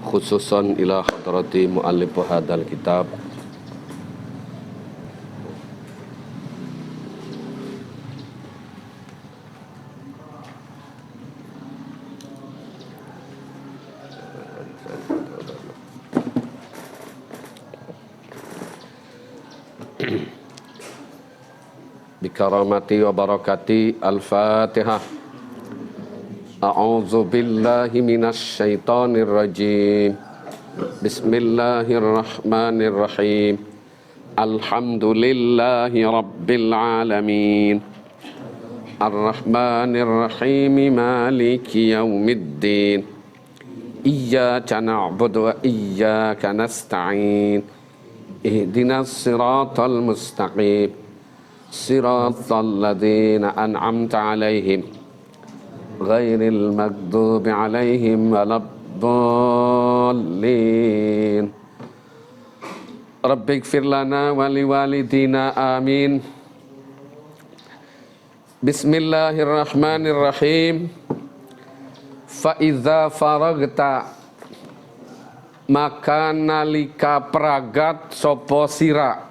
khususan ila hadrati muallif hadzal kitab bikaramati wa barakati al-Fatihah. A'udzu billahi minasy syaithanir rajim. Bismillahirrahmanirrahim. Alhamdulillahi rabbil alamin. Ar-Rahmanir Rahim, Maliki yaumiddin. Iyyaka na'budu wa iyyaka nasta'in. Ihdinas siratal mustaqim. Siratal ladzina an'amta 'alaihim ghairil maghdubi 'alaihim waladdallin. Rabbighfir lana wa liwalidina amin. Bismillahirrahmanirrahim. Fa idza faragta, maka nalika pragat sapa sira.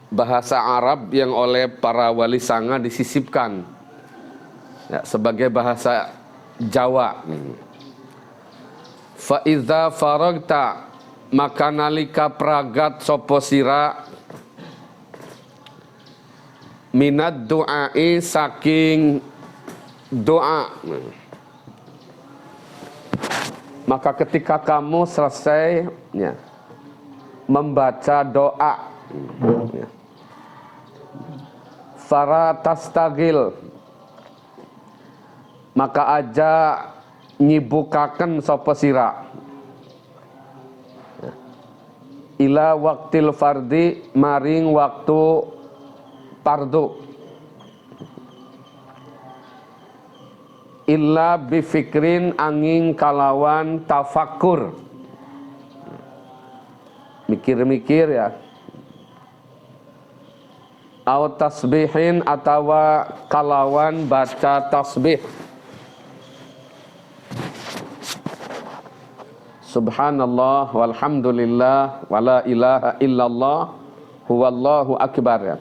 Bahasa Arab yang oleh para wali sanga disisipkan ya, sebagai bahasa Jawa. Fa idza faragta, maka nalika pragat sapa sira minad du'ai, saking doa. Maka ketika kamu selesai ya, membaca doa ya, fara tastagil, maka aja nyibukaken sapa sira ila waktil fardi, maring waktu fardu, illa bifikrin, angin kalawan tafakur, mikir-mikir ya, au tasbihin, atawa kalawan baca tasbih. Subhanallah walhamdulillah wala ilaha illallah huwallahu akbar ya.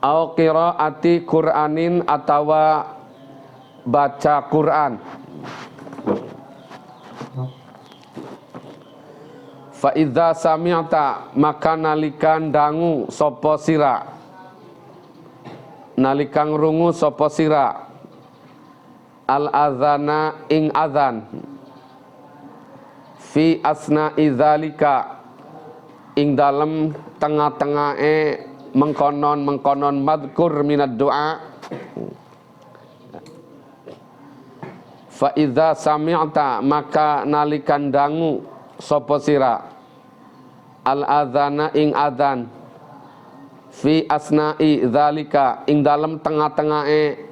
Au qiraati Qur'anin, atawa baca Qur'an. Fa idza sami'ta, maka nalikan dangu sapa sira, nalikan rungu sapa sira al adzana ing adzan, fi asna'i dzalika, ing dalem tengah-tengahe mengkonon madkur minad du'a. Fa idza sami'ta, maka nalikan dangu sapa sira al adzana ing adzan, fi asna'i dzalika, ing dalem tengah-tengahe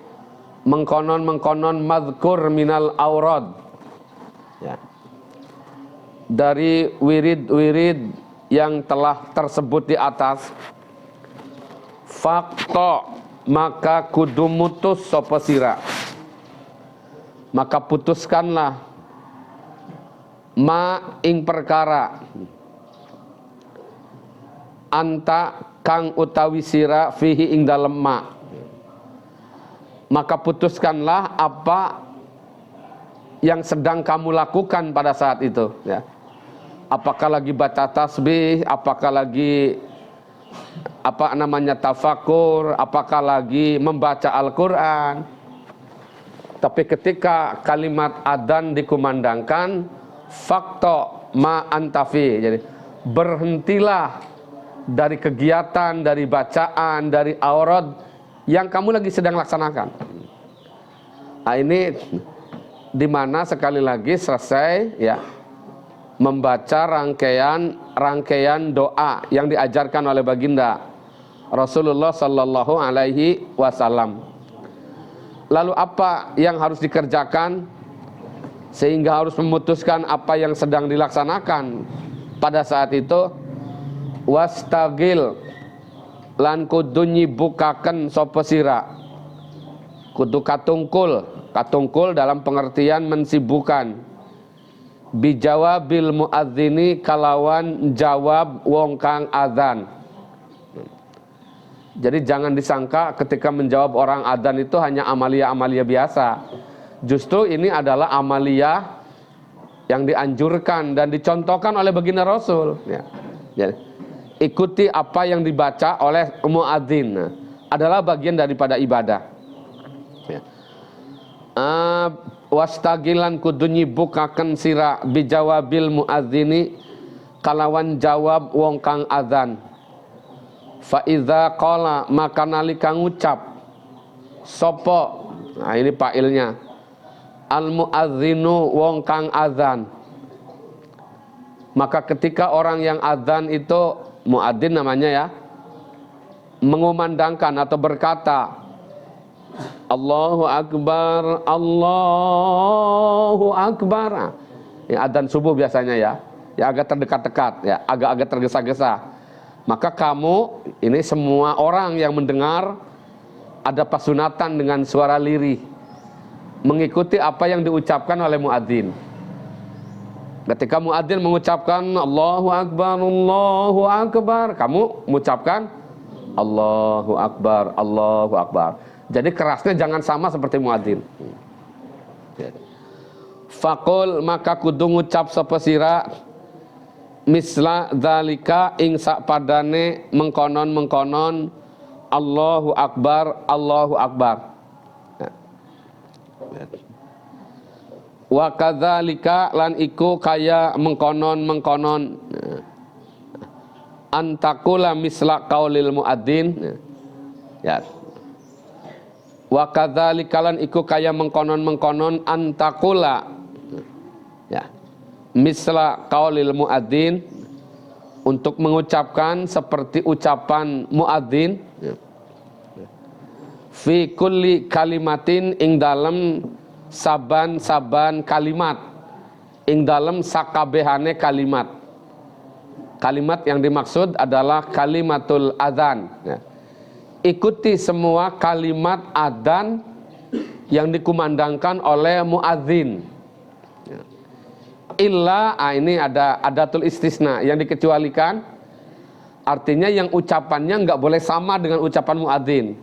mengkonon madkur minal aurad ya, dari wirid-wirid yang telah tersebut di atas. Fakta, maka kudu mutus sapa sira, maka putuskanlah ma ing perkara anta kang utawi sira fihi ing dalem ma, maka putuskanlah apa yang sedang kamu lakukan pada saat itu ya. Apakah lagi baca tasbih, apakah lagi tafakur, apakah lagi membaca Al-Qur'an. Tapi ketika kalimat adzan dikumandangkan, fakta ma antafi, jadi berhentilah dari kegiatan, dari bacaan, dari aurad yang kamu lagi sedang laksanakan. Nah, ini dimana sekali lagi selesai ya, membaca rangkaian doa yang diajarkan oleh baginda Rasulullah sallallahu alaihi wasallam. Lalu apa yang harus dikerjakan sehingga harus memutuskan apa yang sedang dilaksanakan pada saat itu? Wastagil, lan kudu nyibukaken sapa sira, kudu katungkul katungkul dalam pengertian mensibukkan. Bijawabil muadzini kalawan jawab wong kang adzan. Jadi jangan disangka ketika menjawab orang adzan itu hanya amalia-amalia biasa. Justru ini adalah amalia yang dianjurkan dan dicontohkan oleh baginda Rasul. Ya. Ya. Ikuti apa yang dibaca oleh muadzin. Adalah bagian daripada ibadah. Ya. Wastagilan kudu nyibukaken sira bijawabil muadzini kalawan jawab wong kang adzan. Fa iza qala maka nalika ngucap sapa, nah ini fa'ilnya, al muadzinu wong kang adzan, maka ketika orang yang adzan itu muadzin namanya ya, mengumandangkan atau berkata Allahu Akbar, Allahu Akbar. Ya, adzan subuh biasanya ya agak terdekat-dekat, ya agak-agak tergesa-gesa. Maka kamu ini semua orang yang mendengar ada pasunatan dengan suara lirih, mengikuti apa yang diucapkan oleh muadzin. Ketika muadzin mengucapkan Allahu Akbar, Allahu Akbar, kamu mengucapkan Allahu Akbar, Allahu Akbar. Jadi kerasnya jangan sama seperti muadzin. Faqul maka kudu ngucap sapa sira misla dzalika ing sapadane mengkonon-mengkonon Allahu Akbar, Allahu Akbar. Wa kadzalika lan iku kaya mengkonon-mengkonon antakula misla qaulil muadzin. Ya. Wa kadzalika lan iku kaya mengkonon-mengkonon antakula ya misla qaulil muadzin, untuk mengucapkan seperti ucapan muadzin ya. Fi kulli kalimatin ing dalem saban-saban kalimat, ing dalem sakabehane kalimat. Kalimat yang dimaksud adalah kalimatul adzan ya. Ikuti semua kalimat adzan yang dikumandangkan oleh muadzin. Illa, ini ada adatul istisna yang dikecualikan, artinya yang ucapannya nggak boleh sama dengan ucapan muadzin.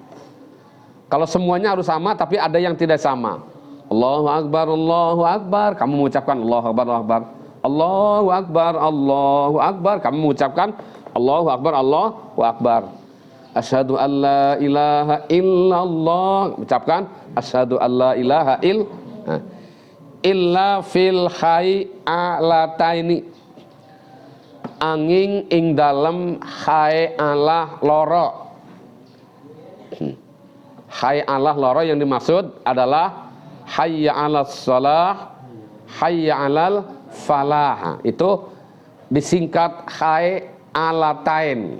Kalau semuanya harus sama, tapi ada yang tidak sama. Allahu Akbar, Allahu Akbar, kamu mengucapkan Allahu Akbar, Allahu Akbar. Allahu Akbar, Allahu Akbar, kamu mengucapkan Allahu Akbar, Allahu Akbar. Asyhadu an la ilaha illallah, ucapkan asyhadu an la ilaha illa fil hayalataini, angin ing dalem hayalah loro. Hayalah loro yang dimaksud adalah hayya 'alas shalah, hayya 'alal falah. Itu disingkat hayalatain.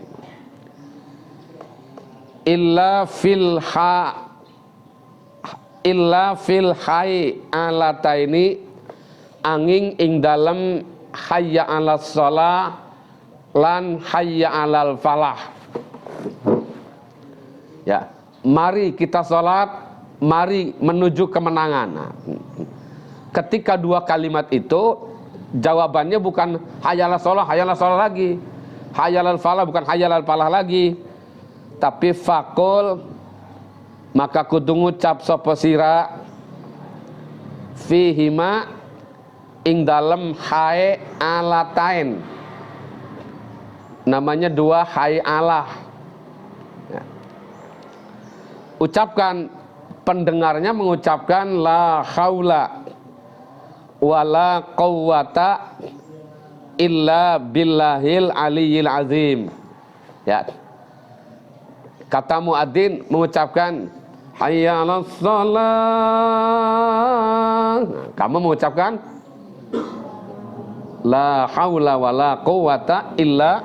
Illa fil hayalataini, angin ing dalem hayya 'alas shalah lan hayya 'alal falah. Ya, mari kita sholat, mari menuju kemenangan. Nah, ketika dua kalimat itu jawabannya bukan hayyalah sholat lagi, hayyalal falah bukan hayyalal falah lagi, tapi fakul maka kudu ngucap sapa sira fihima ing dalem hae alatain, namanya dua hae alah ya. Ucapkan, pendengarnya mengucapkan la haula wala quwwata illa billahil aliyil azim ya. Kata muadzin mengucapkan hayya 'alas shalah, kamu mengucapkan la haula wala quwwata illa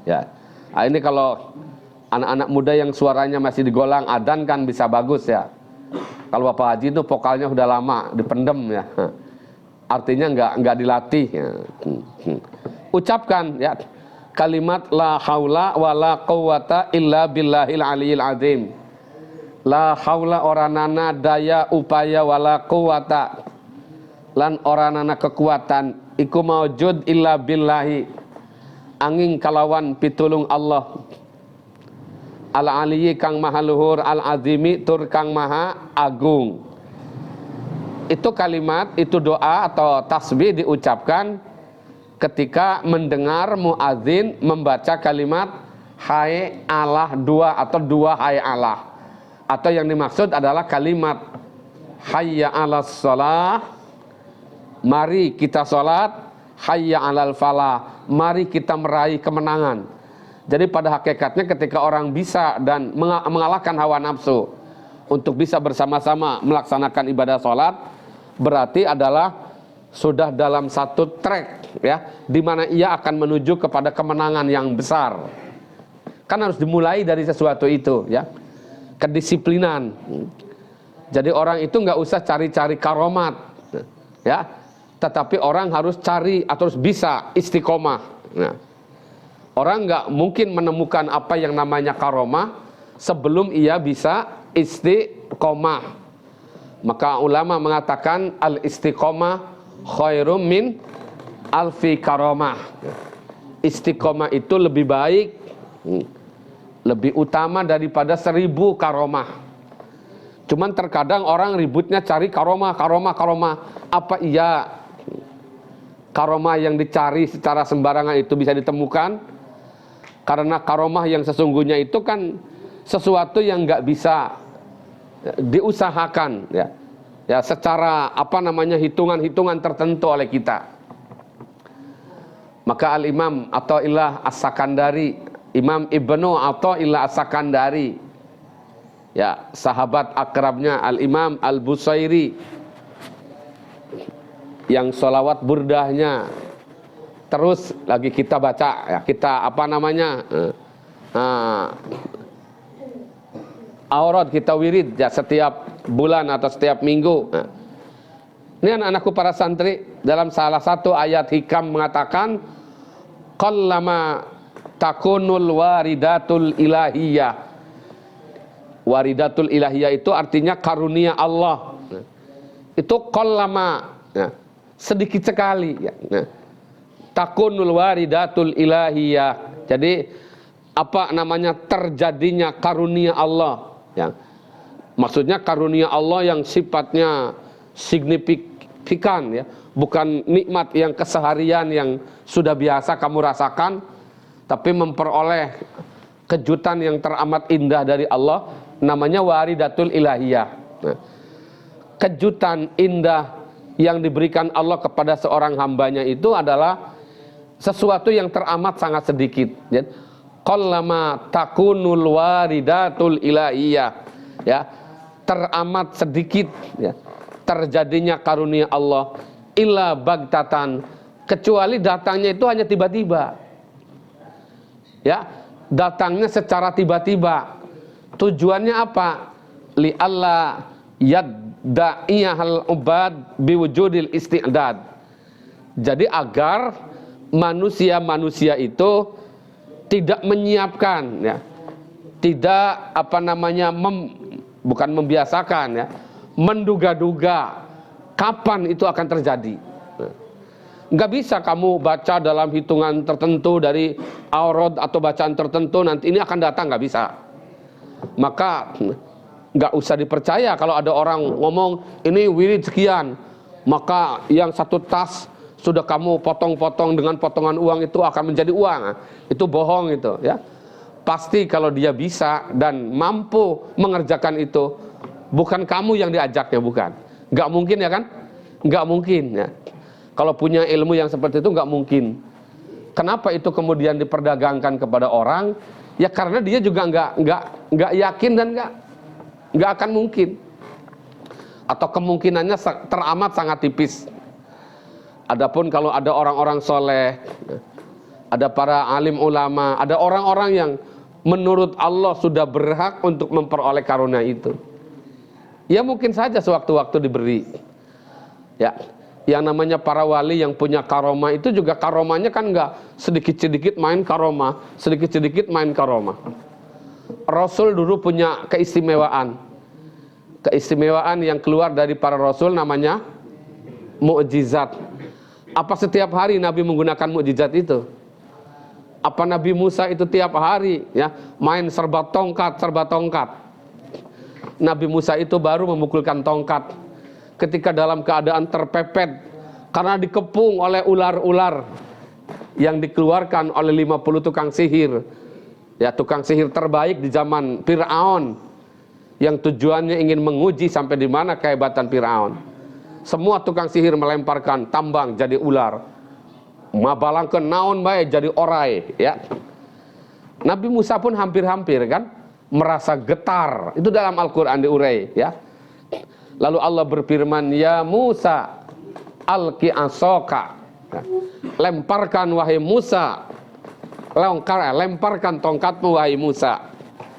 ya. Nah, ini kalau anak-anak muda yang suaranya masih digolang adzan kan bisa bagus ya. Kalau Bapak Haji itu vokalnya udah lama dipendem ya, artinya nggak dilatih ya. Ucapkan ya kalimat la haula wala quwwata illa billahil aliyil azim. La haula oranana daya upaya wala quwata lan oranana kekuatan iku maujud illa billahi angin kalawan pitulung Allah al aliyyi kang maha luhur al azimi tur kang maha agung. Itu kalimat, itu doa atau tasbih diucapkan ketika mendengar muadzin membaca kalimat hai Allah dua atau dua hai Allah, atau yang dimaksud adalah kalimat hayya 'alas shalah, mari kita sholat, hayya 'alal falah, mari kita meraih kemenangan. Jadi pada hakikatnya ketika orang bisa dan mengalahkan hawa nafsu untuk bisa bersama-sama melaksanakan ibadah sholat, berarti adalah sudah dalam satu track ya, di mana ia akan menuju kepada kemenangan yang besar. Kan harus dimulai dari sesuatu itu ya, kedisiplinan. Jadi orang itu nggak usah cari-cari karomat ya, tetapi orang harus cari atau harus bisa istiqomah. Nah, orang nggak mungkin menemukan apa yang namanya karomah sebelum ia bisa istiqomah. Maka ulama mengatakan al istiqomah khairum min alfi karomah. Istiqomah itu lebih baik, lebih utama daripada 1000 karomah. Cuman terkadang orang ributnya cari karomah. Apa iya karomah yang dicari secara sembarangan itu bisa ditemukan? Karena karomah yang sesungguhnya itu kan sesuatu yang nggak bisa diusahakan ya, ya secara apa namanya hitungan-hitungan tertentu oleh kita. Maka Al-Imam Athaillah As-Sakandari, Imam Ibnu Athaillah As-Sakandari ya, sahabat akrabnya Al-Imam Al-Busairi yang sholawat burdahnya terus lagi kita baca ya, kita apa namanya aurad kita wirid ya setiap bulan atau setiap minggu. Nah, ini anak-anakku para santri, dalam salah satu ayat hikam mengatakan qallama takunul waridatul ilahiyah. Waridatul ilahiyah itu artinya karunia Allah. Nah, itu qallama ya, sedikit sekali ya. Nah, takunul waridatul ilahiyah. Jadi apa namanya terjadinya karunia Allah ya. Maksudnya karunia Allah yang sifatnya signifikan ya, bukan nikmat yang keseharian yang sudah biasa kamu rasakan, tapi memperoleh kejutan yang teramat indah dari Allah, namanya waridatul ilahiyah. Nah, kejutan indah yang diberikan Allah kepada seorang hambanya itu adalah sesuatu yang teramat sangat sedikit ya. Qallama takunul waridatul ilahiyah ya, teramat sedikit ya terjadinya karunia Allah illa bagtatan, kecuali datangnya itu hanya tiba-tiba ya, datangnya secara tiba-tiba. Tujuannya apa? Li alla yadda'iyahal ubad biwujudil isti'dad. Jadi agar manusia-manusia itu tidak menyiapkan ya, tidak apa namanya bukan membiasakan ya, menduga-duga kapan itu akan terjadi. Nggak bisa kamu baca dalam hitungan tertentu dari aurad atau bacaan tertentu nanti ini akan datang, nggak bisa. Maka nggak usah dipercaya kalau ada orang ngomong ini wirid sekian, maka yang satu tas sudah kamu potong-potong dengan potongan uang itu akan menjadi uang. Itu bohong itu ya. Pasti kalau dia bisa dan mampu mengerjakan itu, bukan kamu yang diajaknya, bukan. Nggak mungkin ya kan? Nggak mungkin ya. Kalau punya ilmu yang seperti itu nggak mungkin. Kenapa itu kemudian diperdagangkan kepada orang? Ya karena dia juga nggak yakin dan nggak akan mungkin. Atau kemungkinannya teramat sangat tipis. Adapun kalau ada orang-orang soleh, ada para alim ulama, ada orang-orang yang menurut Allah sudah berhak untuk memperoleh karunia itu, ya mungkin saja sewaktu-waktu diberi. Ya, yang namanya para wali yang punya karomah itu juga karomahnya kan nggak sedikit-sedikit main karomah, sedikit-sedikit main karomah. Rasul dulu punya keistimewaan. keistimewaan yang keluar dari para rasul namanya mukjizat. Apa setiap hari Nabi menggunakan mukjizat itu? Apa Nabi Musa itu tiap hari ya main serba tongkat? Nabi Musa itu baru memukulkan tongkat ketika dalam keadaan terpepet karena dikepung oleh ular-ular yang dikeluarkan oleh 50 tukang sihir. Ya, tukang sihir terbaik di zaman Fir'aun yang tujuannya ingin menguji sampai di mana kehebatan Fir'aun. Semua tukang sihir melemparkan tambang jadi ular, mabalangkeun naon bae jadi orai ya. Nabi Musa pun hampir-hampir kan merasa getar. Itu dalam Al-Qur'an diurai ya. Lalu Allah berfirman, "Ya Musa, alqi asaka." Lemparkan wahai Musa. Lemparkan tongkatmu wahai Musa.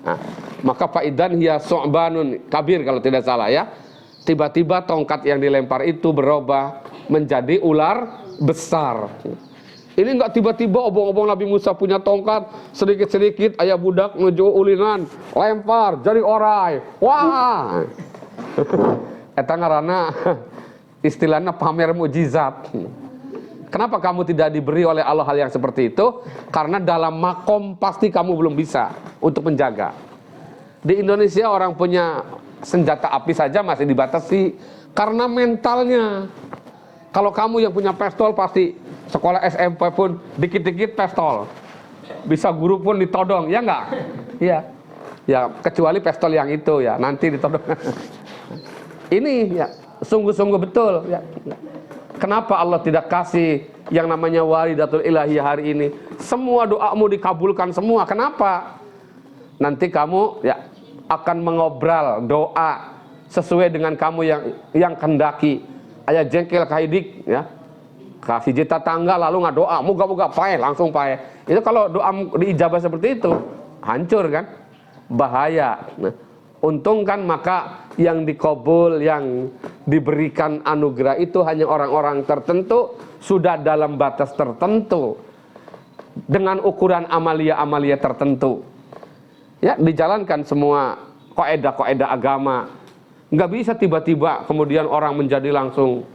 Nah, maka faidan hiya su'banun kabir kalau tidak salah ya. Tiba-tiba tongkat yang dilempar itu berubah menjadi ular besar. Ini enggak tiba-tiba obong-obong Nabi Musa punya tongkat, sedikit-sedikit ayah budak menuju ulinan, lempar jadi orai. Wah. Eta ngaranna istilahnya pamer mukjizat. Kenapa kamu tidak diberi oleh Allah hal yang seperti itu? Karena dalam makom pasti kamu belum bisa untuk menjaga. Di Indonesia orang punya senjata api saja masih dibatasi karena mentalnya. Kalau kamu yang punya pistol pasti sekolah SMP pun dikit-dikit pistol. Bisa guru pun ditodong, ya enggak? Iya. Ya, kecuali pistol yang itu ya, nanti ditodong. Ini ya, sungguh-sungguh betul ya. Kenapa Allah tidak kasih yang namanya walidatul ilahi hari ini? Semua doamu dikabulkan semua. Kenapa? Nanti kamu ya akan mengobral doa sesuai dengan kamu yang kehendaki. Aya jengkel kahidik ya. Kasih jeta tangga lalu ngadoa, moga-moga pae, langsung pae. Itu kalau doa diijabah seperti itu, hancur kan? Bahaya. Nah, untung kan maka yang dikabul, yang diberikan anugerah itu hanya orang-orang tertentu, sudah dalam batas tertentu, dengan ukuran amalia-amalia tertentu. Ya, dijalankan semua kaidah-kaidah agama. Nggak bisa tiba-tiba kemudian orang menjadi langsung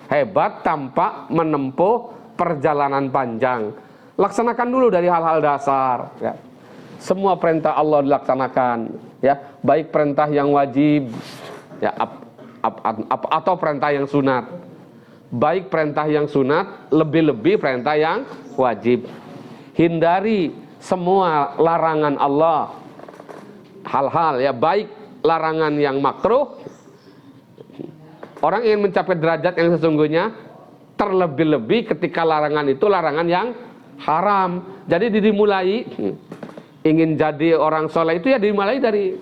hebat tanpa menempuh perjalanan panjang. Laksanakan dulu dari hal-hal dasar. Ya. Semua perintah Allah dilaksanakan. Ya, baik perintah yang wajib, ya, atau perintah yang sunat. Baik perintah yang sunat, lebih-lebih perintah yang wajib. Hindari semua larangan Allah. Hal-hal ya baik larangan yang makruh. Orang ingin mencapai derajat yang sesungguhnya, terlebih-lebih ketika larangan itu larangan yang haram. Jadi dimulai ingin jadi orang soleh itu ya dimulai dari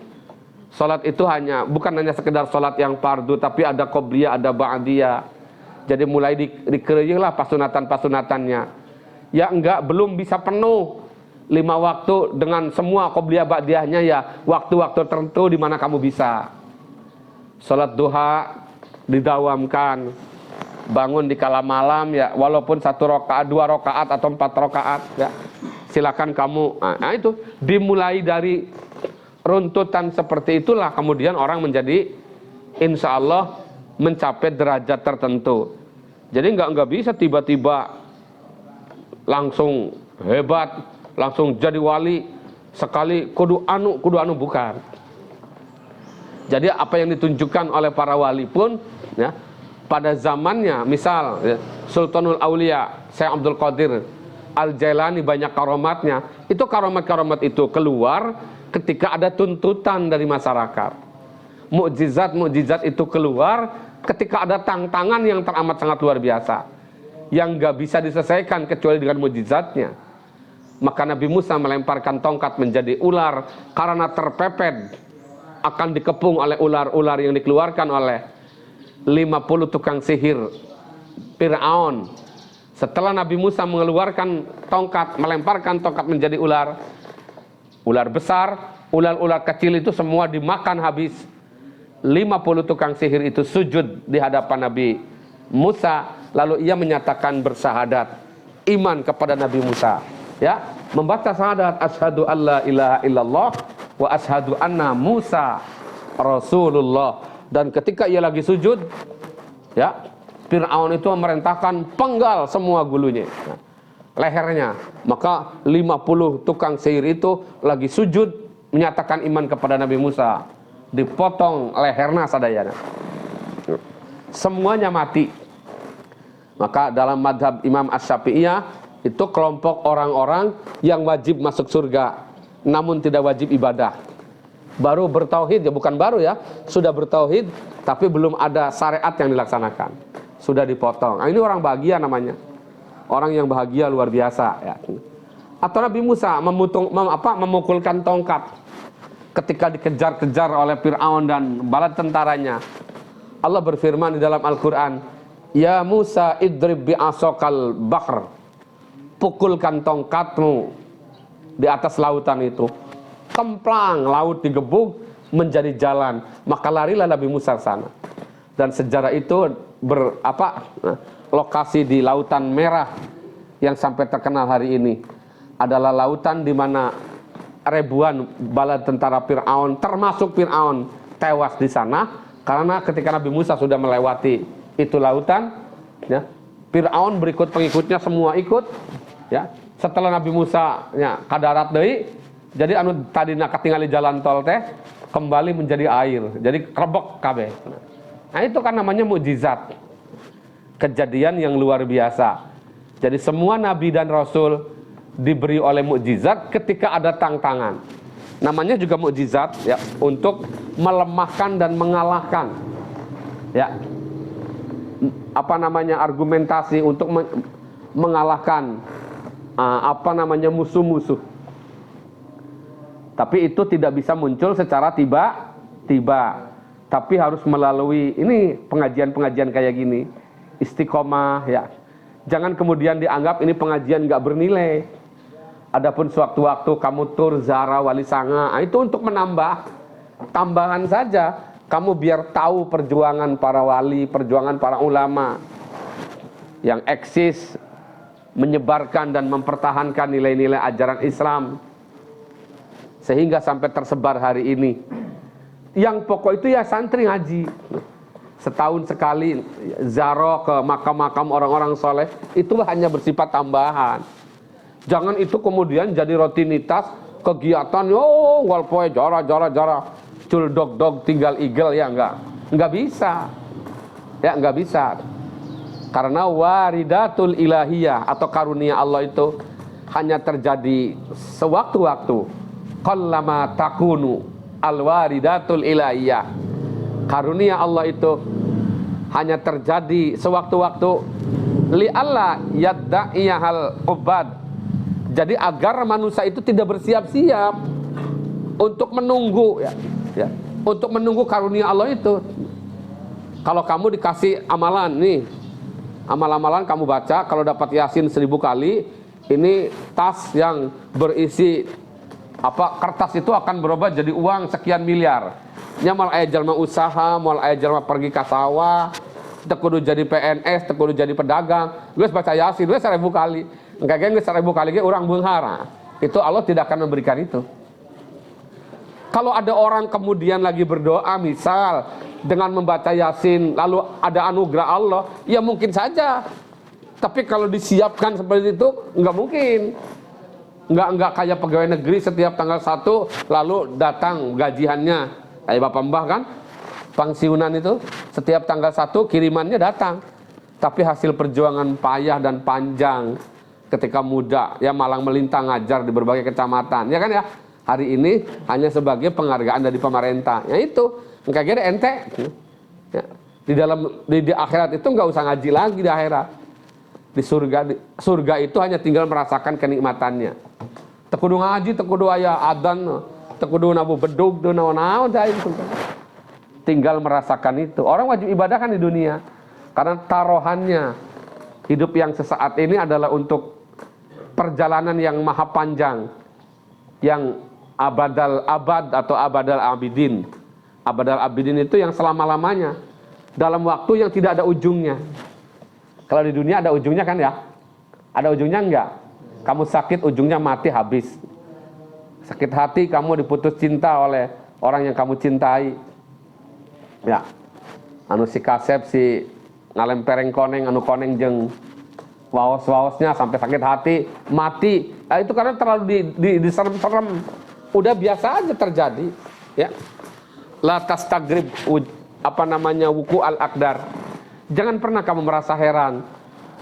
sholat itu bukan hanya sekedar sholat yang fardu, tapi ada qobliyah, ada ba'diyah. Jadi mulai dikeryihlah pasunatan-pasunatannya. Ya enggak, belum bisa penuh 5 waktu dengan semua qobliyah ba'diyahnya ya waktu-waktu tertentu di mana kamu bisa. Salat duha didawamkan, bangun di kala malam ya walaupun 1 rakaat, 2 rakaat atau 4 rakaat ya. Silakan kamu. Nah, itu dimulai dari runtutan seperti itulah kemudian orang menjadi insya Allah mencapai derajat tertentu. Jadi nggak bisa tiba-tiba langsung hebat, langsung jadi wali sekali kudu anu bukan. Jadi apa yang ditunjukkan oleh para wali pun ya pada zamannya, misal ya, Sultanul Aulia Syekh Abdul Qadir Al-Jailani banyak karomatnya. Itu karomat-karomat itu keluar ketika ada tuntutan dari masyarakat. Mukjizat itu keluar ketika ada tantangan yang teramat sangat luar biasa yang nggak bisa diselesaikan kecuali dengan mukjizatnya. Maka Nabi Musa melemparkan tongkat menjadi ular karena terpepet akan dikepung oleh ular-ular yang dikeluarkan oleh 50 tukang sihir Fir'aun. Setelah Nabi Musa mengeluarkan tongkat, melemparkan tongkat menjadi ular besar, ular-ular kecil itu semua dimakan habis. 50 tukang sihir itu sujud di hadapan Nabi Musa, lalu ia menyatakan bersahadat, iman kepada Nabi Musa. Ya, membaca syahadat asyhadu alla ilaha illallah wa asyhadu anna Musa Rasulullah. Dan ketika ia lagi sujud, ya, Fir'aun itu memerintahkan penggal semua gulunya, lehernya. Maka 50 tukang sihir itu lagi sujud menyatakan iman kepada Nabi Musa. Dipotong lehernya sadayana. Semuanya mati. Maka dalam madhab Imam Asy-Syafi'iyah itu kelompok orang-orang yang wajib masuk surga, namun tidak wajib ibadah. Baru bertauhid, ya bukan baru ya, sudah bertauhid tapi belum ada syariat yang dilaksanakan, sudah dipotong. Nah, ini orang bahagia namanya, orang yang bahagia luar biasa ya. Atau Nabi Musa memukulkan tongkat ketika dikejar-kejar oleh Fir'aun dan bala tentaranya. Allah berfirman di dalam Al-Quran, ya Musa idrib bi'asokal bahr, pukulkan tongkatmu di atas lautan itu. Kemplang, laut digebuk menjadi jalan, maka larilah Nabi Musa ke sana. Dan sejarah itu lokasi di Lautan Merah yang sampai terkenal hari ini adalah lautan di mana ribuan bala tentara Fir'aun, termasuk Fir'aun, tewas di sana karena ketika Nabi Musa sudah melewati itu lautan, ya, Fir'aun berikut pengikutnya semua ikut, ya. Setelah Nabi Musa ya kadarat deui, jadi anu tadi nak ketinggali jalan tol teh kembali menjadi air, jadi kerebek kabeh. Nah itu kan namanya mukjizat, kejadian yang luar biasa. Jadi semua nabi dan rasul diberi oleh mukjizat ketika ada tantangan. Namanya juga mukjizat ya, untuk melemahkan dan mengalahkan ya argumentasi untuk mengalahkan musuh-musuh. Tapi itu tidak bisa muncul secara tiba-tiba, tapi harus melalui ini pengajian-pengajian kayak gini, istiqomah ya. Jangan kemudian dianggap ini pengajian nggak bernilai. Adapun sewaktu-waktu kamu tur zara wali sanga, itu untuk menambah tambahan saja. Kamu biar tahu perjuangan para wali, perjuangan para ulama yang eksis menyebarkan dan mempertahankan nilai-nilai ajaran Islam sehingga sampai tersebar hari ini. Yang pokok itu ya santri ngaji setahun sekali, zaro ke makam-makam orang-orang soleh, itu hanya bersifat tambahan. Jangan itu kemudian jadi rutinitas kegiatan, walpoe jara cul dog tinggal igel, ya enggak bisa. Ya enggak bisa. Karena waridatul ilahiyah atau karunia Allah itu hanya terjadi sewaktu-waktu. Qallama takunu alwaridatul ilahiyah. Karunia Allah itu hanya terjadi sewaktu-waktu. Li Allah yadda'iyahal ubad. Jadi agar manusia itu tidak bersiap-siap untuk menunggu ya, untuk menunggu karunia Allah itu. Kalau kamu dikasih amalan nih, amal-amalan kamu baca, kalau dapat Yasin 1000 kali, ini tas yang berisi kertas itu akan berubah jadi uang sekian miliar. Nyamal aya jalma usaha, mal aya jalma pergi ka sawah, teu kudu jadi PNS, teu kudu jadi pedagang, geus baca Yasin geus 1000 kali. Engke geus 1000 kali ge urang beunghara. Itu Allah tidak akan memberikan itu. Kalau ada orang kemudian lagi berdoa misal dengan membaca Yasin lalu ada anugerah Allah, ya mungkin saja. Tapi kalau disiapkan seperti itu enggak mungkin. Enggak kayak pegawai negeri setiap tanggal 1 lalu datang gajiannya. Kayak Bapak Mbah kan, pensiunan itu setiap tanggal 1 kirimannya datang. Tapi hasil perjuangan payah dan panjang ketika muda, ya malang melintang ngajar di berbagai kecamatan, ya kan ya. Hari ini hanya sebagai penghargaan dari pemerintah. Ya itu, enggak kira ente. Ya. Di akhirat itu enggak usah ngaji lagi di akhirat. Di surga itu hanya tinggal merasakan kenikmatannya. Tekudu ngaji, tekudu aya adan, tekudu nabu bedug, naon-naon itu. Tinggal merasakan itu. Orang wajib ibadah kan di dunia. Karena taruhannya hidup yang sesaat ini adalah untuk perjalanan yang maha panjang, yang abadal abad atau abadal abidin. Abadal abidin itu yang selama-lamanya, dalam waktu yang tidak ada ujungnya. Kalau di dunia ada ujungnya kan ya? Ada ujungnya enggak? Kamu sakit ujungnya mati habis. Sakit hati kamu diputus cinta oleh orang yang kamu cintai. Ya. Anu si kasep si ngalempereng koneng anu koneng jeung waos-waosnya sampai sakit hati, mati. Nah, itu karena terlalu diserem-serem. Udah biasa aja terjadi, ya. La tastagrib wuku al-aqdar. Jangan pernah kamu merasa heran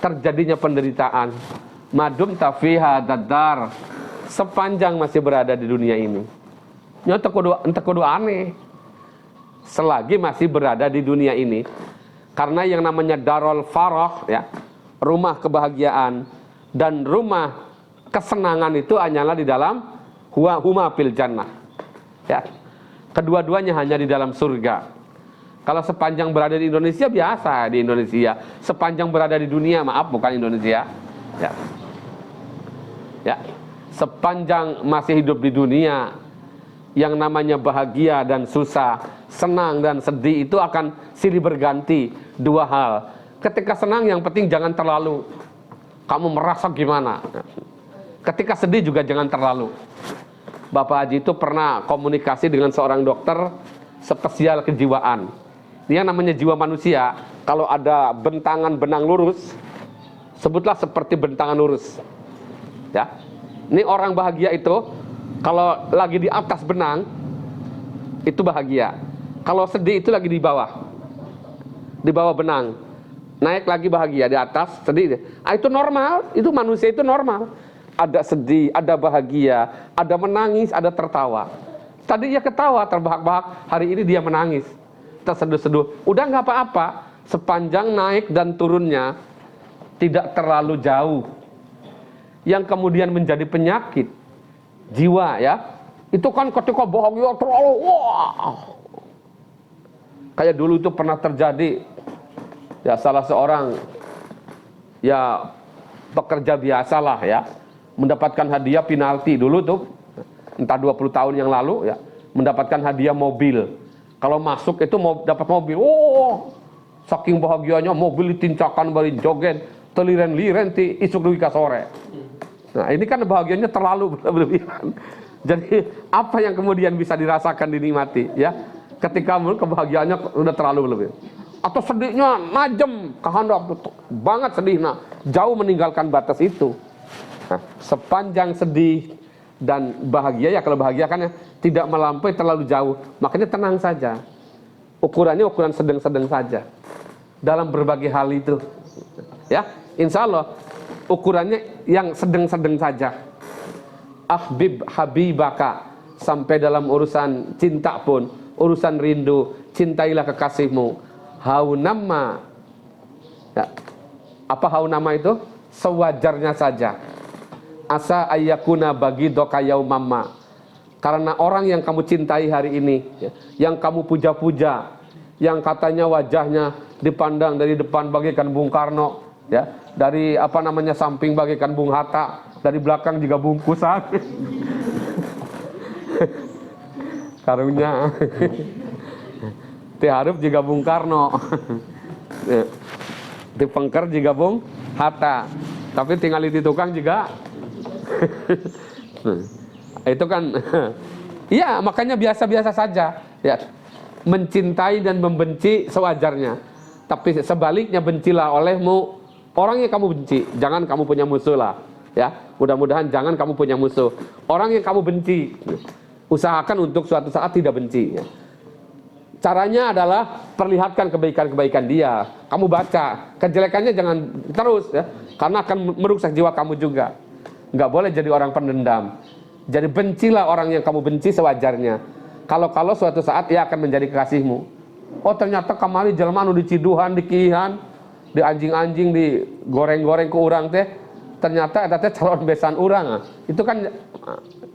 terjadinya penderitaan. Madum tafiha dadar, sepanjang masih berada di dunia ini. Ente kudu aneh. Selagi masih berada di dunia ini. Karena yang namanya darul farah, ya, rumah kebahagiaan dan rumah kesenangan itu hanyalah di dalam huma fil jannah. Ya. Kedua-duanya hanya di dalam surga. Kalau sepanjang berada di Indonesia biasa di Indonesia. Sepanjang berada di dunia, maaf bukan Indonesia. Ya. Ya. Sepanjang masih hidup di dunia, yang namanya bahagia dan susah, senang dan sedih itu akan silih berganti. Dua hal. Ketika senang yang penting jangan terlalu kamu merasa gimana. Ketika sedih juga jangan terlalu. Bapak Haji itu pernah komunikasi dengan seorang dokter spesial kejiwaan. Dia namanya jiwa manusia. Kalau ada bentangan benang lurus, sebutlah seperti bentangan lurus. Ya, ini orang bahagia itu kalau lagi di atas benang itu bahagia. Kalau sedih itu lagi di bawah benang. Naik lagi bahagia, di atas sedih. Itu normal, itu manusia itu normal. Ada sedih, ada bahagia, ada menangis, ada tertawa. Tadi dia ketawa terbahak-bahak, hari ini dia menangis, terseduh-seduh. Udah nggak apa-apa, sepanjang naik dan turunnya tidak terlalu jauh. Yang kemudian menjadi penyakit jiwa, ya, itu kan ketika bahagia terlalu wah. Kayak dulu itu pernah terjadi, ya, salah seorang ya pekerja biasa lah, ya, mendapatkan hadiah penalti dulu tuh, entah 20 tahun yang lalu, ya, mendapatkan hadiah mobil. Kalau masuk itu mau dapat mobil, saking bahagianya mobil ditincakan balik joget, teliren-liren ti isuk duwi ka sore. Nah, ini kan bahagianya terlalu berlebihan. Jadi apa yang kemudian bisa dirasakan, dinikmati, ya, ketika kebahagiaannya udah terlalu berlebihan. Atau sedihnya najem, kehendak banget sedih, nah, jauh meninggalkan batas itu. Nah, sepanjang sedih dan bahagia, ya, kalau bahagia kan ya, tidak melampaui terlalu jauh, makanya tenang saja. Ukurannya ukuran sedang-sedang saja dalam berbagai hal itu, ya, insya Allah ukurannya yang sedang-sedang saja. Habibaka, sampai dalam urusan cinta pun, urusan rindu, cintailah kekasihmu. Haunama, ya, apa haunama itu? Sewajarnya saja. Asa ayyakuna bagi doka yaumamma, karena orang yang kamu cintai hari ini, ya, yang kamu puja-puja, yang katanya wajahnya dipandang dari depan bagaikan Bung Karno, ya, dari samping bagaikan Bung Hatta, dari belakang juga bungkusan karunya diharap juga Bung Karno dipengker juga Bung Hatta, tapi tinggal di tukang juga itu kan iya, makanya biasa-biasa saja, ya, mencintai dan membenci sewajarnya. Tapi sebaliknya, bencilah olehmu orang yang kamu benci. Jangan kamu punya musuh lah, ya, mudah-mudahan jangan kamu punya musuh. Orang yang kamu benci, usahakan untuk suatu saat tidak benci, ya. Caranya adalah perlihatkan kebaikan-kebaikan dia. Kamu baca, kejelekannya jangan terus, ya, karena akan merusak jiwa kamu juga. Nggak boleh jadi orang pendendam. Jadi bencilah orang yang kamu benci sewajarnya. Kalau suatu saat ia akan menjadi kekasihmu. Oh, ternyata kamari jelema anu diciduhan, dikihan, di anjing-anjing, digoreng-goreng ke urang teh, ternyata eta teh calon besan urang. Itu kan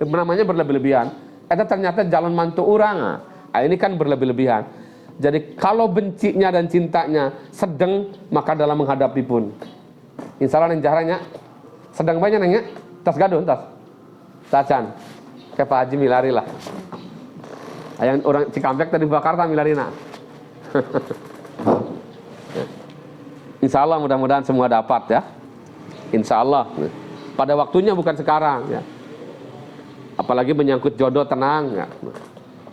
namanya berlebih-lebihan. Eta ternyata calon mantu urang. Nah, ini kan berlebih-lebihan. Jadi kalau bencinya dan cintanya sedang, maka dalam menghadapi pun insya Allah yang caranya sedang banyak nengnya. Tas gaduh, tas tacan ke Pak Haji milari lah. Yang orang Cikampek tadi bakar tak milarina. Insya Allah mudah-mudahan semua dapat, ya. Insya Allah. Pada waktunya, bukan sekarang, ya. Apalagi menyangkut jodoh, tenang, ya.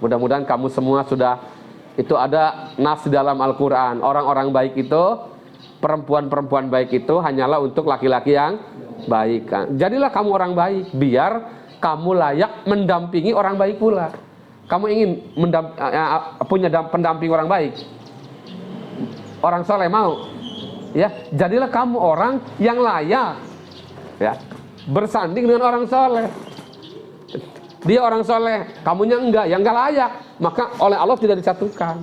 Mudah-mudahan kamu semua sudah Itu ada nas di dalam Al-Quran. Orang-orang baik itu, perempuan-perempuan baik itu hanyalah untuk laki-laki yang baik. Jadilah kamu orang baik, biar kamu layak mendampingi orang baik pula. Kamu ingin punya pendamping orang baik, orang soleh mau? Ya, jadilah kamu orang yang layak, ya, bersanding dengan orang soleh. Dia orang soleh, kamunya enggak, yang enggak layak, maka oleh Allah tidak disatukan.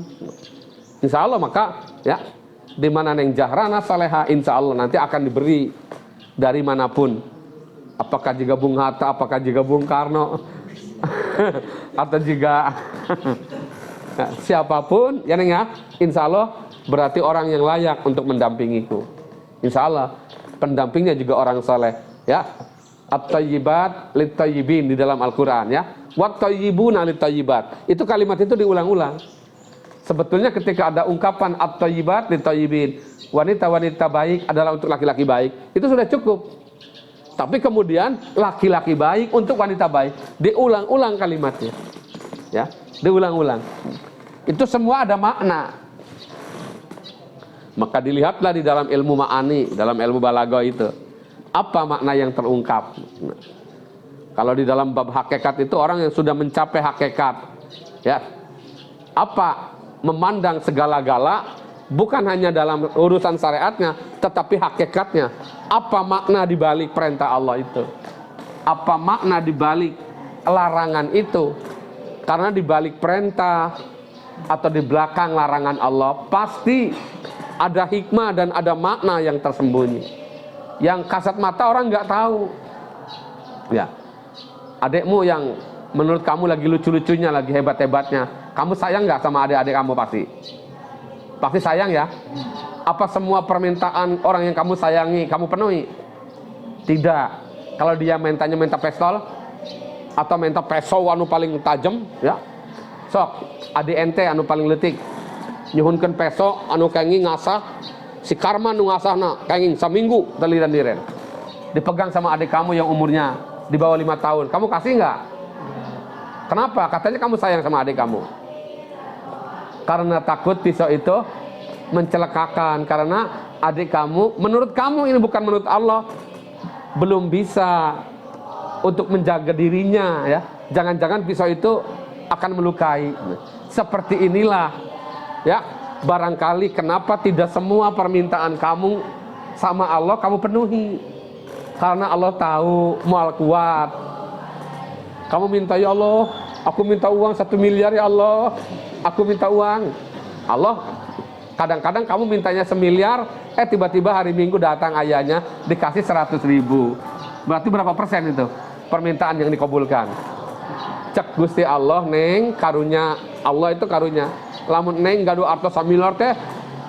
Insya Allah maka ya, di mana neng jahrana saleha, insya Allah nanti akan diberi dari manapun. Apakah juga Bung Hatta, apakah juga Bung Karno, atau juga siapapun, ya neng ya, insya Allah berarti orang yang layak untuk mendampingiku. Insya Allah pendampingnya juga orang soleh, ya. At-tayyibat lit-tayyibin di dalam Al-Quran, ya. Wat-tayyibuna lit-tayyibat. Itu kalimat itu diulang-ulang. Sebetulnya ketika ada ungkapan at-tayyibat lit-tayyibin, wanita-wanita baik adalah untuk laki-laki baik, itu sudah cukup. Tapi kemudian laki-laki baik untuk wanita baik, diulang-ulang kalimatnya, ya, diulang-ulang. Itu semua ada makna. Maka dilihatlah di dalam ilmu ma'ani, dalam ilmu balaghah itu, apa makna yang terungkap. Nah, kalau di dalam bab hakikat itu orang yang sudah mencapai hakikat, ya, apa memandang segala-gala, bukan hanya dalam urusan syariatnya, tetapi hakikatnya. Apa makna dibalik perintah Allah itu? Apa makna dibalik larangan itu? Karena dibalik perintah atau di belakang larangan Allah pasti ada hikmah dan ada makna yang tersembunyi, yang kasat mata orang nggak tahu. Ya, adekmu yang menurut kamu lagi lucu-lucunya, lagi hebat-hebatnya, kamu sayang nggak sama adik-adik kamu? Pasti sayang, ya. Apa semua permintaan orang yang kamu sayangi kamu penuhi? Tidak. Kalau dia minta pistol atau minta pisau anu paling tajam, ya, sok adik ente anu paling letik nyuhunkeun peso anu kengi ngasah, si Karman nu ngasahna kenging seminggu teliran diren, dipegang sama adik kamu yang umurnya di bawah 5 tahun, kamu kasih nggak? Kenapa? Katanya kamu sayang sama adik kamu. Karena takut pisau itu mencelakakan, karena adik kamu, menurut kamu ini bukan menurut Allah, belum bisa untuk menjaga dirinya, ya. Jangan-jangan pisau itu akan melukai. Seperti inilah, ya, barangkali kenapa tidak semua permintaan kamu sama Allah kamu penuhi. Karena Allah tahu mual kuat. Kamu minta, ya Allah, aku minta uang 1 miliar ya Allah, aku minta uang. Allah, kadang-kadang kamu mintanya 1 miliar, tiba-tiba hari Minggu datang ayahnya dikasih 100.000. Berarti berapa persen itu permintaan yang dikabulkan? Cek Gusti Allah, neng karunya Allah itu karunya. Lamun neng gaduh artos 1 miliar teh,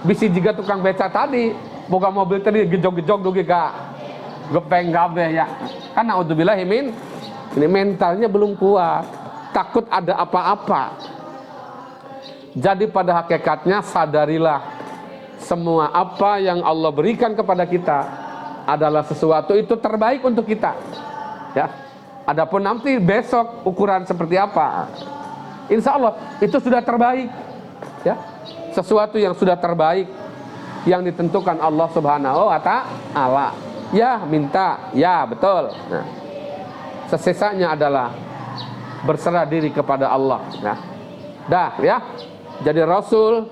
bisi juga tukang beca tadi, boga mobil tadi gejog-gejog dugi ka gepeng gabe, ya. Kan naudzubillah min, ini mentalnya belum kuat, takut ada apa-apa. Jadi pada hakikatnya sadarilah, semua apa yang Allah berikan kepada kita adalah sesuatu itu terbaik untuk kita, ya. Adapun nanti besok ukuran seperti apa, insya Allah itu sudah terbaik, ya. Sesuatu yang sudah terbaik yang ditentukan Allah Subhanahu wa ta'ala. Ya minta, ya betul. Nah, sesisanya adalah berserah diri kepada Allah. Nah, dah, ya. Jadi Rasul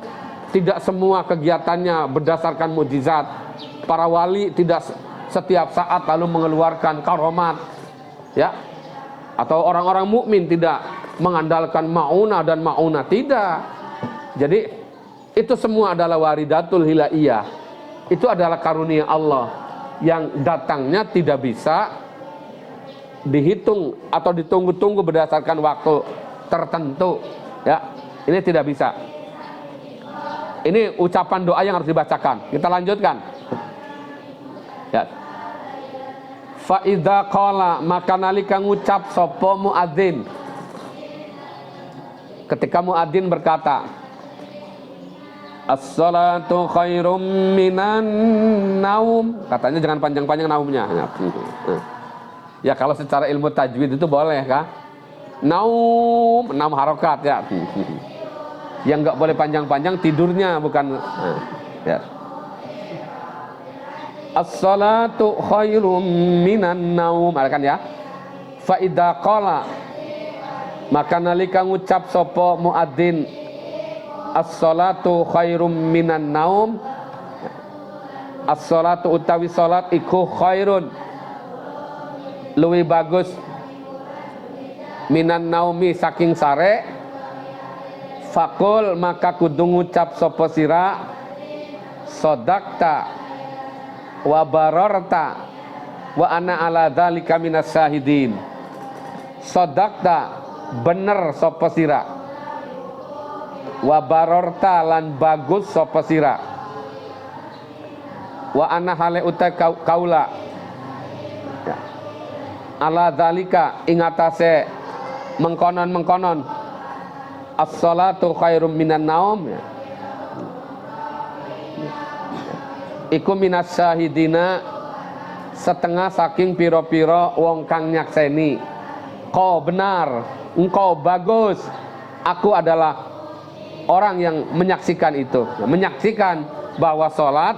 tidak semua kegiatannya berdasarkan mukjizat. Para wali tidak setiap saat lalu mengeluarkan karomat, ya. Atau orang-orang mukmin tidak mengandalkan maunah dan maunah, tidak. Jadi itu semua adalah waridatul hilaiyah. Itu adalah karunia Allah yang datangnya tidak bisa dihitung atau ditunggu-tunggu berdasarkan waktu tertentu, ya. Ini tidak bisa. Ini ucapan doa yang harus dibacakan. Kita lanjutkan, ya. Fa idza qala, maka nalika ngucap sapa muadzin, ketika muadzin berkata, as-salatu khairum minan naum, katanya jangan panjang-panjang naumnya. Ya kalau secara ilmu tajwid itu boleh, kah? Naum 6 harokat, ya. Yang nggak boleh panjang-panjang tidurnya, bukan. Ya. As-salatu khairum minan naum, ada kan ya? Fa idza qala, maka nalika ngucap sapa muadzin as-salatu khairum minan naum, as-salatu utawi salat iku khairun luwih bagus minan naumi saking sare, fakul maka kudu ngucap sapa sira sodakta wa bararta wa ana ala dzalika minas syahidin. Sodakta bener sapa sira, wa bararta lan bagus sapa sira, wa ana hale uta kaula ya. Ala dzalika ing atase mengkonon as-salatu khairum minan naum ya. Iku minas syahidina setengah saking piro-piro wong kang nyakseni. Kau benar, engkau bagus, aku adalah orang yang menyaksikan itu, menyaksikan bahwa sholat.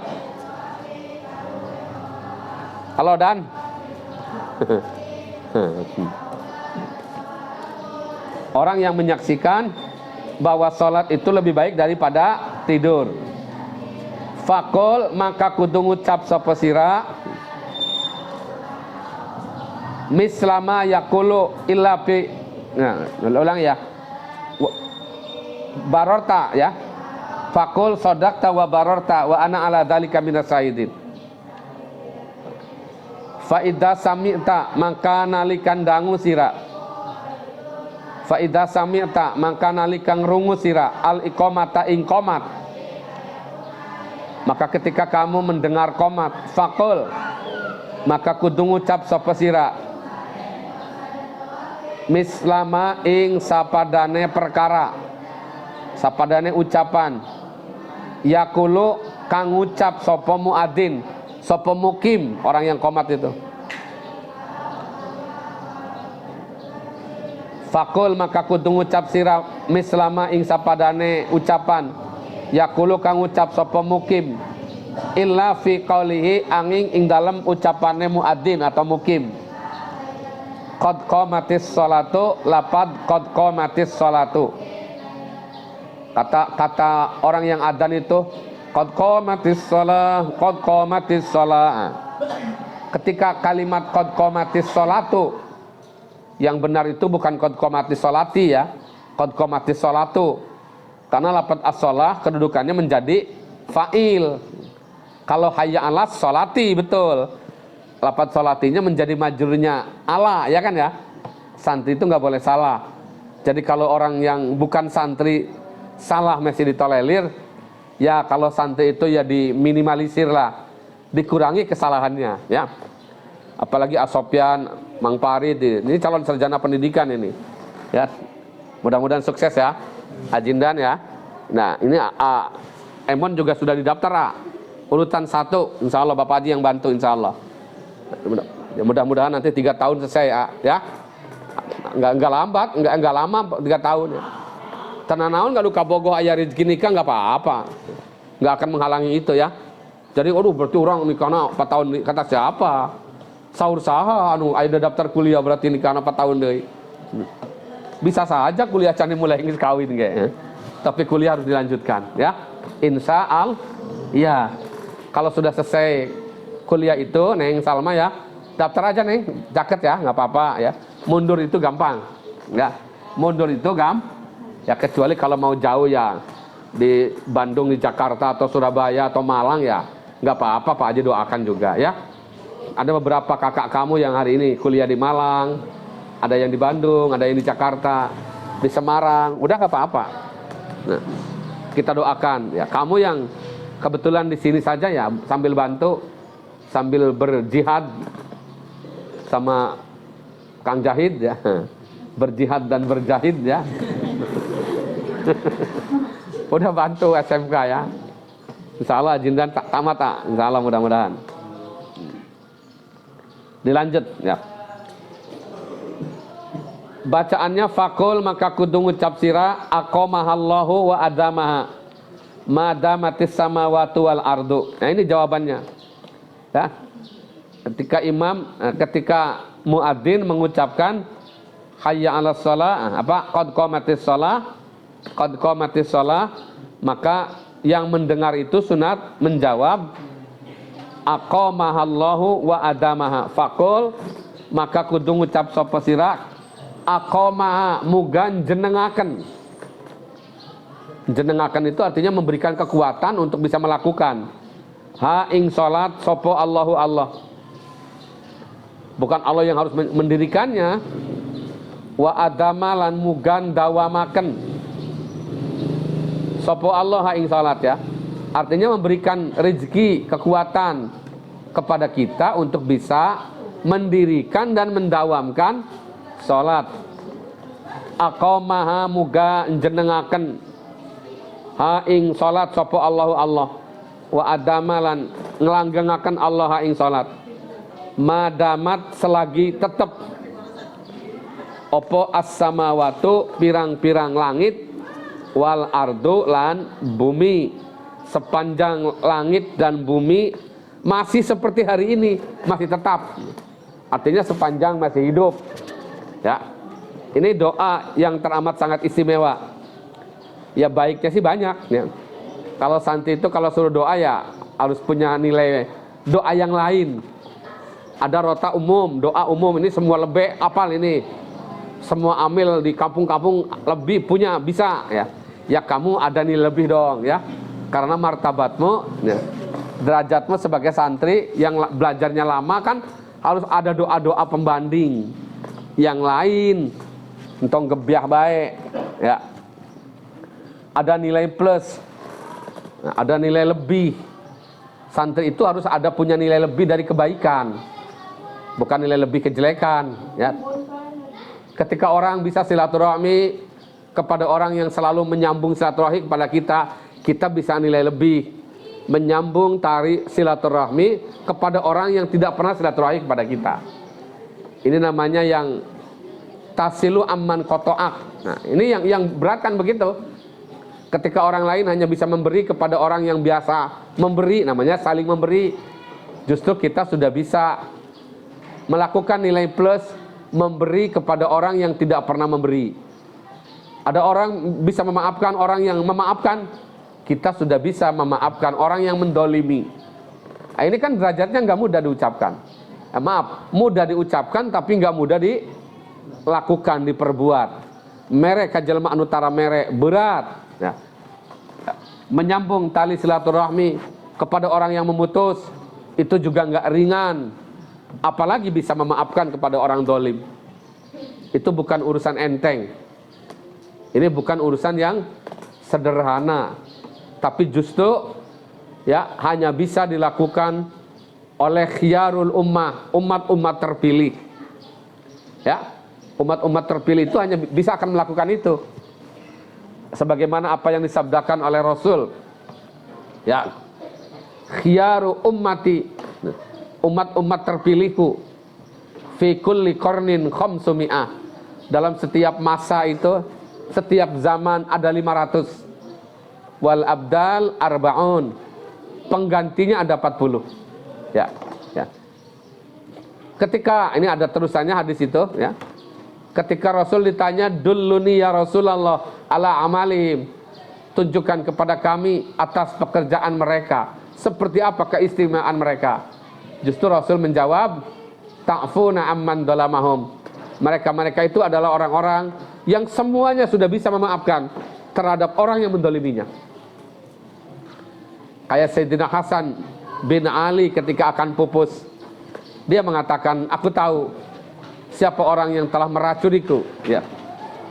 Halo Dan. Orang yang menyaksikan bahwa sholat itu lebih baik daripada tidur. Fakul maka kudu ngucap sapa sira mislama yakulu illa bi, nah ulang ya, barorta ya, fakul sodakta wa barorta wa ana ala dzalika minas syahidin. Fa idza sami'ta maka nalikan dangu sira, fa idza sami'ta maka nalikan ngrungu sira al iqamata ing qomat, maka ketika kamu mendengar qomat, fakul maka kudu ngucap sapa sira mislama ing sapadane perkara, sapadane ucapan yakulu kang ngucap sapa muadzin, sapa mukim, orang yang qomat itu. Fakul maka kudu ngucap sira mislama ing sapadane ucapan yakulu kang ngucap sapa mukim illa fi qaulihi angin ing dalam ucapane muadzin atau mukim. Qad qamatis sholatu, lapad qad qamatis sholatu. Kata orang yang adzan itu qad qamatis shalah, qad qamatis shalah. Ketika kalimat qad qamatis sholatu, yang benar itu bukan qad qamatis sholati ya, qad qamatis sholatu. Karena lafaz as-shalah kedudukannya menjadi fa'il. Kalau hayya 'alas sholati betul. Lafaz sholatinya menjadi majrurnya ala, ya kan ya. Santri itu nggak boleh salah. Jadi kalau orang yang bukan santri salah masih ditolerir, ya kalau santri itu ya diminimalisir lah, dikurangi kesalahannya, ya. Apalagi Asopyan, Mang Parid, ini calon sarjana pendidikan ini, ya. Mudah-mudahan sukses ya, Ajindan ya. Nah ini Emon juga sudah didaftar urutan 1, insya Allah Bapak Haji yang bantu insya Allah. Mudah-mudahan nanti 3 tahun selesai ya. Enggak lambat, enggak lama 3 tahun ya. Tenang naon enggak luka bogoh aya rezeki nikah enggak apa-apa. Enggak akan menghalangi itu ya. Jadi berarti orang nikahna 4 tahun, kata siapa? Saur saha anu aya daftar kuliah berarti nikahna 4 tahun deui. Bisa saja kuliah can mulai geus kawin ge. Tapi kuliah harus dilanjutkan ya. Insya Allah ya. Kalau sudah selesai kuliah itu Neng Salma ya, daftar aja Neng, jaket ya, nggak apa-apa ya. Mundur itu gampang, ya. Mundur itu ya kecuali kalau mau jauh ya di Bandung, di Jakarta atau Surabaya atau Malang ya, nggak apa-apa Pak Haji doakan juga ya. Ada beberapa kakak kamu yang hari ini kuliah di Malang, ada yang di Bandung, ada yang di Jakarta, di Semarang, udah nggak apa-apa. Nah, kita doakan ya. Kamu yang kebetulan di sini saja ya, sambil bantu, sambil berjihad sama Kang Jahid ya, berjihad dan berjahid ya. Udah bantu SMK ya. Insya Allah Jindan tak tamat tak, insya Allah mudah-mudahan. Dilanjut ya. bacaannya fakul maka kudu ngucap sira aqamahallahu wa adamaha madamatis samawati wal ardu. Nah ini jawabannya. Ya. Ketika muadzin mengucapkan hayya 'alas shalah, qad qamatis shalah, maka yang mendengar itu sunat menjawab aqamahallahu wa adamaha. Fakul maka kudu ngucap sapa sira aqamaha mugan jenengaken. Jenengaken itu artinya memberikan kekuatan untuk bisa melakukan. Ha ing salat sapa Allahu Allah. Bukan Allah yang harus mendirikannya. Wa adama lan mugan dawamaken. Sapa Allah ha ing salat ya. Artinya memberikan rezeki, kekuatan kepada kita untuk bisa mendirikan dan mendawamkan salat. Aqamaha muga jenengaken ha ing salat sapa Allahu Allah. Wa adama lan nglanggengaken Allah ha ing salat. Madamat selagi tetep opo as-samawatu pirang-pirang langit wal ardu lan bumi, sepanjang langit dan bumi masih seperti hari ini, masih tetap, artinya sepanjang masih hidup ya. Ini doa yang teramat sangat istimewa ya. Baiknya sih banyak ya. Kalau santri itu kalau suruh doa ya harus punya nilai doa yang lain. Ada rota umum, doa umum, ini semua lebih apal ini. Semua amil di kampung-kampung lebih punya, bisa ya. Ya kamu ada nilai lebih dong ya. Karena martabatmu ya, derajatmu sebagai santri yang belajarnya lama kan harus ada doa-doa pembanding yang lain. Entong gebiah baik ya. Ada nilai plus, ada nilai lebih. Santri itu harus ada punya nilai lebih dari kebaikan, bukan nilai lebih kejelekan ya. Ketika orang bisa silaturahmi kepada orang yang selalu menyambung silaturahmi kepada kita, kita bisa nilai lebih menyambung tari silaturahmi kepada orang yang tidak pernah silaturahmi kepada kita. Ini namanya yang tasilu amman qata'ak. Nah, ini yang berat kan begitu. Ketika orang lain hanya bisa memberi kepada orang yang biasa memberi, namanya saling memberi. Justru kita sudah bisa melakukan nilai plus memberi kepada orang yang tidak pernah memberi. Ada orang bisa memaafkan orang yang memaafkan, kita sudah bisa memaafkan orang yang mendolimi. Nah, ini kan derajatnya nggak mudah diucapkan. Maaf, mudah diucapkan tapi nggak mudah dilakukan, diperbuat. Merek kajelma anutara merek berat. Ya. Menyambung tali silaturahmi kepada orang yang memutus itu juga nggak ringan. Apalagi bisa memaafkan kepada orang dolim. Itu bukan urusan enteng. Ini bukan urusan yang sederhana. Tapi justru ya hanya bisa dilakukan oleh khiyarul ummah, umat-umat terpilih. Ya, umat-umat terpilih itu hanya bisa akan melakukan itu. Sebagaimana apa yang disabdakan oleh Rasul. Ya, khiyaru ummati, umat-umat terpilihku, fi kulli qarnin khamsumi'ah. Dalam setiap masa itu, setiap zaman ada 500. Wal abdal arba'un. Penggantinya ada 40. Ya, ya. Ketika ini ada terusannya hadis itu, ya. Ketika Rasul ditanya, "Dulluni ya Rasulullah ala amalihim." Tunjukkan kepada kami atas pekerjaan mereka. Seperti apa keistimewaan mereka? Justru Rasul menjawab, "Ta'funa amman dalamahum." Mereka-mereka itu adalah orang-orang yang semuanya sudah bisa memaafkan terhadap orang yang mendoliminya. Kayak Sayyidina Hasan bin Ali ketika akan pupus, dia mengatakan, "Aku tahu siapa orang yang telah meracuniku, ya.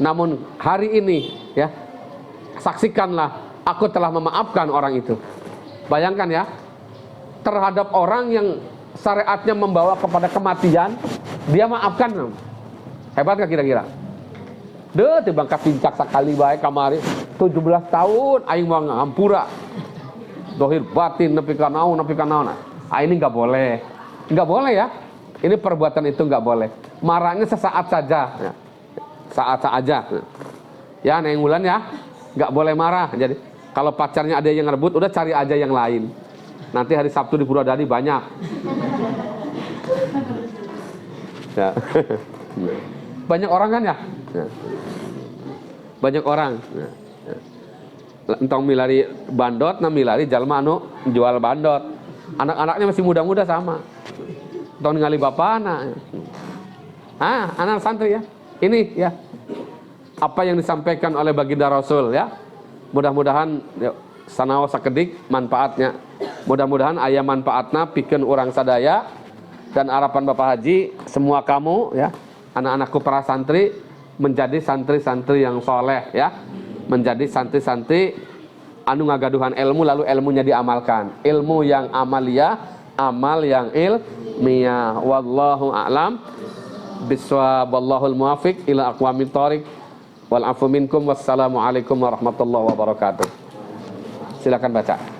Namun hari ini, ya, saksikanlah aku telah memaafkan orang itu." Bayangkan ya, terhadap orang yang syariatnya membawa kepada kematian, dia maafkan. Hebat gak kira-kira? Deh, tibang kapincak sekali baik kamari 17 tahun aing mau ngampura. Dohir batin nepi ka naon. Ini nggak boleh. Nggak boleh ya. Ini perbuatan itu nggak boleh. Marahnya sesaat saja. Ya. saat aja. Ya, Neng Wulan ya, nggak boleh marah. Jadi kalau pacarnya ada yang ngerebut, udah cari aja yang lain. Nanti hari Sabtu di Purwodadi banyak. Ya. Banyak orang kan ya? Banyak orang. Entong milari bandot, nah milari jalma anu jual bandot. Anak-anaknya masih muda-muda sama. Entong ningali bapak anak. Anak santri ya. Ini ya. Apa yang disampaikan oleh baginda Rasul ya. Mudah-mudahan sanawa sakedik manfaatnya. Mudah-mudahan aya manfaatna pikeun urang sadaya dan harapan Bapak Haji semua kamu ya, anak-anakku para santri menjadi santri-santri yang soleh ya. Menjadi santri-santri anu ngagaduhan ilmu lalu ilmunya diamalkan. Ilmu yang amaliyah, amal yang ilmiyah. Wallahu a'lam bishawab. Wallahul muwafiq ila aqwamit thoriq. Wal afu minkum. Wassalamualaikum warahmatullahi wabarakatuh. Silakan baca.